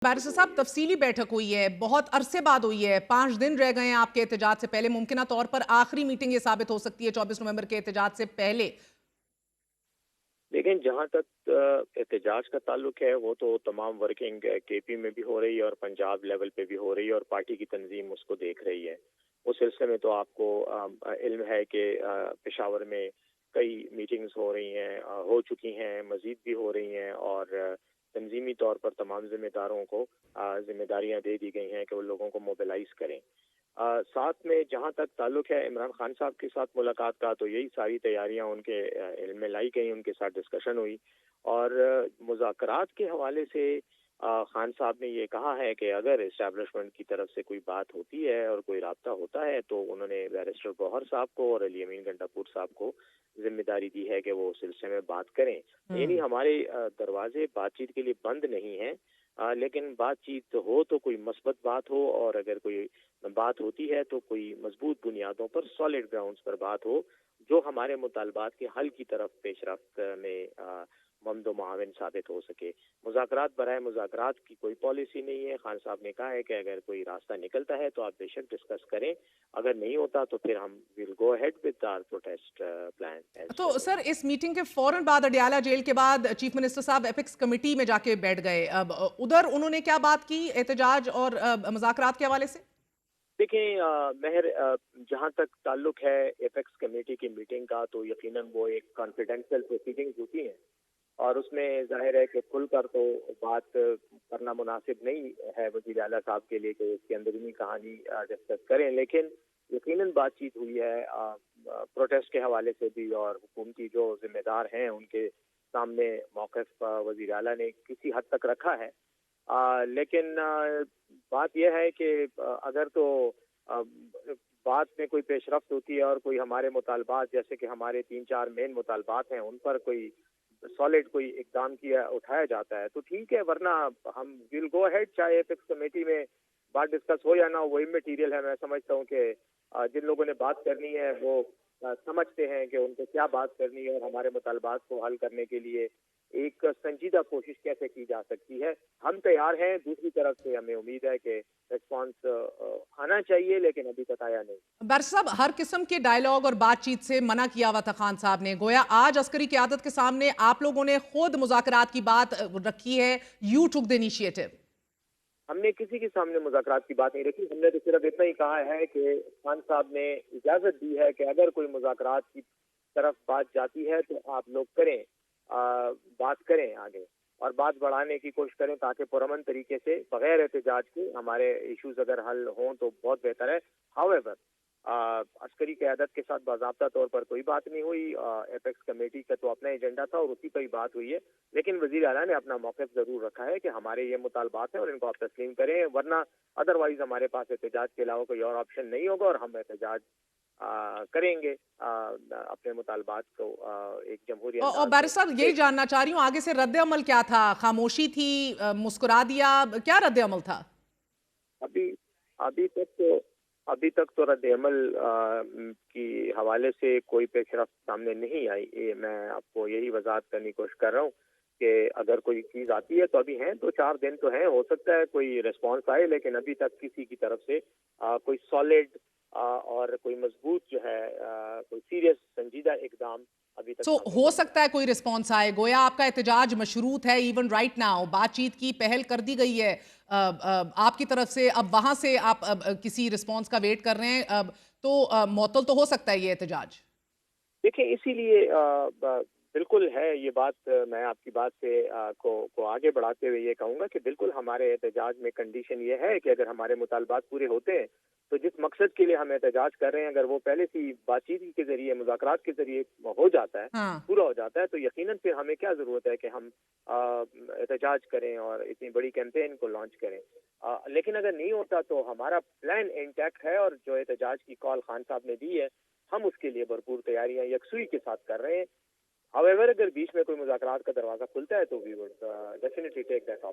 Barrister साहब, तफसीली बैठक हुई है, बहुत अरसे बाद हुई है, 5 दिन रह गए हैं आपके एहतजाज से पहले, मुमकिन तौर पर आखिरी मीटिंग ये साबित हो सकती है 24 नवंबर के एहतजाज से पहले। लेकिन जहाँ तक एहतजाज का ताल्लुक है वो तो तमाम वर्किंग केपी में भी हो रही है और पंजाब लेवल पे भी हो रही है और पार्टी की तंजीम उसको देख रही है। उस सिलसिले में तो आपको इल्म है कि पेशावर में कई मीटिंग्स हो रही हैं, हो चुकी हैं, मजीद भी हो रही हैं और तंजीमी तौर पर तमाम जिम्मेदारों को जिम्मेदारियां दे दी गई हैं कि वो लोगों को मोबिलाइज करें। साथ में जहाँ तक ताल्लुक है इमरान खान साहब के साथ मुलाकात का, तो यही सारी तैयारियां उनके इल्म में लाई गई, उनके साथ डिस्कशन हुई और मुज़ाकरात के हवाले से खान साहब ने ये कहा है कि अगर इस्टेब्लिशमेंट की तरफ से कोई बात होती है और कोई राब्ता होता है तो उन्होंने बैरिस्टर गौहर साहब को और अली अमीन गंडापुर साहब को जिम्मेदारी दी है कि वो उस सिलसिले में बात करें। यानी हमारे दरवाजे बातचीत के लिए बंद नहीं हैं, लेकिन बातचीत हो तो कोई मस्बत बात हो और अगर कोई बात होती है तो कोई मजबूत बुनियादों पर, सॉलिड ग्राउंड्स पर बात हो जो हमारे मुतालबात के हल की तरफ पेशरफ्त में ममद मुआविन साबित हो सके। मुज़ाकरात बराए मुज़ाकरात की कोई पॉलिसी नहीं है। खान साहब ने कहा है कि अगर कोई रास्ता निकलता है तो आप बेशक डिस्कस करें, अगर नहीं होता तो फिर हम will go ahead with our protest plan. तो सर, इस मीटिंग के फौरन बाद अडयाला जेल के बाद चीफ मिनिस्टर साहब एपिक्स कमेटी में जाके बैठ गए। अब उधर उन्होंने क्या बात की एहतजाज और मुज़ाकरात के हवाले से? देखें महर, जहाँ तक ताल्लुक है एपेक्स कमेटी की मीटिंग का, तो यकीनन वो एक कॉन्फिडेंशियल प्रोसीडिंग्स होती हैं और उसमें जाहिर है कि खुलकर तो बात करना मुनासिब नहीं है वज़ीर आला साहब के लिए कि उसकी अंदरूनी कहानी डिस्कस करें, लेकिन यकीनन बातचीत हुई है प्रोटेस्ट के हवाले से भी और हुकूमती जो जिम्मेदार हैं उनके सामने मौक़िफ़ वज़ीर आला ने किसी हद तक रखा है। लेकिन बात यह है कि अगर तो आ, बात में कोई पेशरफ्त होती है और कोई हमारे मुतालबात, जैसे कि हमारे 3-4 मेन मुतालबात हैं, उन पर कोई सॉलिड कोई इकदाम किया उठाया जाता है तो ठीक है, वरना हम विल गो अहेड, चाहे एपिक्स कमेटी में बात डिस्कस हो या ना, वही मटीरियल है। मैं समझता हूँ कि जिन लोगों ने बात करनी है वो समझते हैं कि उनको क्या बात करनी है और हमारे मुतालबात को हल करने के लिए एक संजीदा कोशिश कैसे की जा सकती है। हम तैयार हैं, दूसरी तरफ से हमें उम्मीद है कि रिस्पांस आना चाहिए, लेकिन अभी तक आया नहीं। बैरिस्टर साहब, हर किस्म के डायलॉग और बातचीत से मना किया हुआ था खान साहब ने। गोया आज अस्करी क़यादत के सामने आप लोगों ने खुद मुज़ाकरात की बात रखी है। You took the initiative. हमने किसी के सामने मुज़ाकरात की बात नहीं रखी, हमने तो सिर्फ इतना ही कहा है कि खान साहब ने इजाज़त दी है कि अगर कोई मुज़ाकरात की तरफ बात जाती है तो आप लोग करें, बात करें आगे और बात बढ़ाने की कोशिश करें ताकि पुरअमन तरीके से बगैर एहतजाज के हमारे इश्यूज अगर हल हों तो बहुत बेहतर है। हाउएवर अस्करी क़यादत के साथ बाज़ाब्ता तौर पर कोई बात नहीं हुई। एपेक्स कमेटी का तो अपना एजेंडा था और उसी पर ही बात हुई है, लेकिन वज़ीर आला ने अपना मौक़िफ़ ज़रूर रखा है कि हमारे ये मुतालबात हैं और इनको आप तस्लीम करें, वरना अदरवाइज हमारे पास एहतजाज के अलावा कोई और ऑप्शन नहीं होगा और हम एहतजाज करेंगे अपने मुतालबात को एक जमहूरी और अंदाज बैरिस्टर साहब, यही में। जानना चाह रही हूँ आगे से रद्द अमल क्या था? खामोशी थी, मुस्कुरा दिया, क्या रद्द अमल था? अभी अभी तक तो अभी तक तो रद्द-ए-अमल की हवाले से कोई पेशरफ्त सामने नहीं आई। ये मैं आपको यही वजाहत करने की कोशिश कर रहा हूँ कि अगर कोई चीज़ आती है तो अभी हैं, 2-4 दिन तो हैं, हो सकता है कोई रिस्पांस आए, लेकिन अभी तक किसी की तरफ से कोई सॉलिड और कोई मजबूत जो है कोई सीरियस संजीदा इकदाम अभी तक सो सामने हो नहीं आया। सकता है कोई रिस्पॉन्स आए। गोया आपका एहतजाज मशरूत है, इवन राइट नाउ बातचीत की पहल कर दी गई है आपकी तरफ से। अब वहां से आप किसी रिस्पॉन्स का वेट कर रहे हैं, तो मुअत्तल तो हो सकता है ये एहतजाज। देखिए, इसीलिए बिल्कुल है ये बात। मैं आपकी बात से को आगे बढ़ाते हुए ये कहूँगा कि बिल्कुल हमारे एहतजाज में कंडीशन ये है कि अगर हमारे मुतालबात पूरे होते हैं तो जिस मकसद के लिए हम एहतजाज कर रहे हैं, अगर वो पहले से बातचीत के जरिए, मुज़ाकरात के जरिए हो जाता है, हाँ। पूरा हो जाता है, तो यकीनन फिर हमें क्या ज़रूरत है कि हम एहतजाज करें और इतनी बड़ी कैंपेन को लॉन्च करें। लेकिन अगर नहीं होता तो हमारा प्लान इंटैक्ट है और जो एहतजाज की कॉल खान साहब ने दी है, हम उसके लिए भरपूर तैयारियां यकसुई के साथ कर रहे हैं। हाउएवर अगर बीच में कोई मुज़ाकरात का दरवाज़ा खुलता है तो we would definitely take that